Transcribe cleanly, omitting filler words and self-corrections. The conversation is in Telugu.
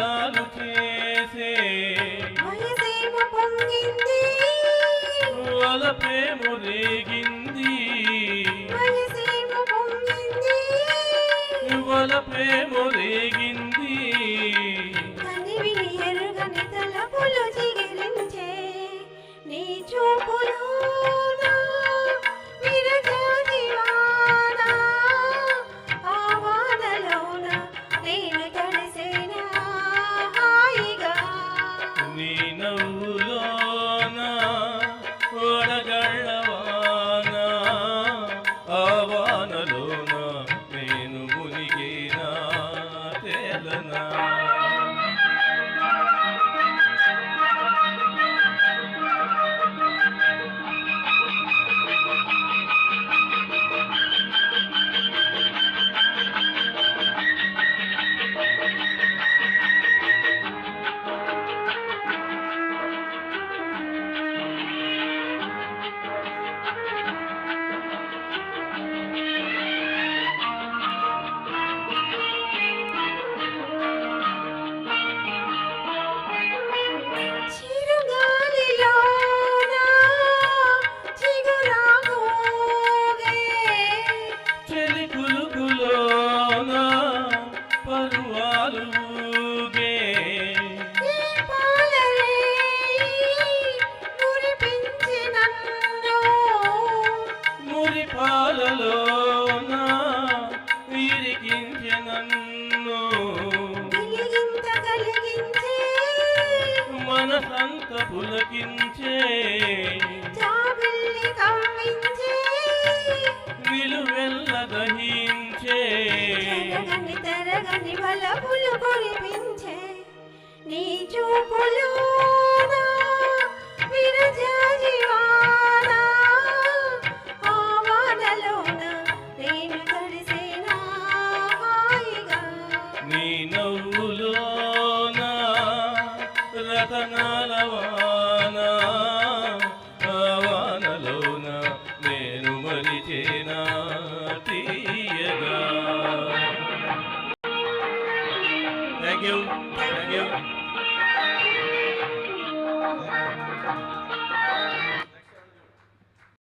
గాయాలు చేసే వయసేమో పొంగింది వలపేమో రేగింది వయసేమో పొంగింది వలపేమో రేగింది కనివిని ఎరుగని తలపులు చిగిరించే నీ చూపులోన విరజాజి వాన ఆ వానలోన నేను తడిసేనా హాయిగా నీ నవ్వులోన వడగళ్ళవాన ఆ వానలోన నేను మునిగేనా తేలనా చిరుగాలిలోన చిగురామోగే చెలి కులుకులోన పరువాలు ఊగే ఈ పాలరేయి మురిపించి నన్ను మురిపాలలోన ఇరికించె నన్ను గిలిగింత కలిగించే మనసంత పులకించే జాబిల్లి కవ్వించే నిలువెల్ల దహించే చెరగని తెరగని వలపులు కురిపించే నీ చూపులోన విరజాజి వాన ఆ వానలోన నేను తడిసేనా హాయిగా నీ నవ్వులోన రతనాల వాన ఆ వానలోన నేను మరిచేనా తీయగా. Thank you.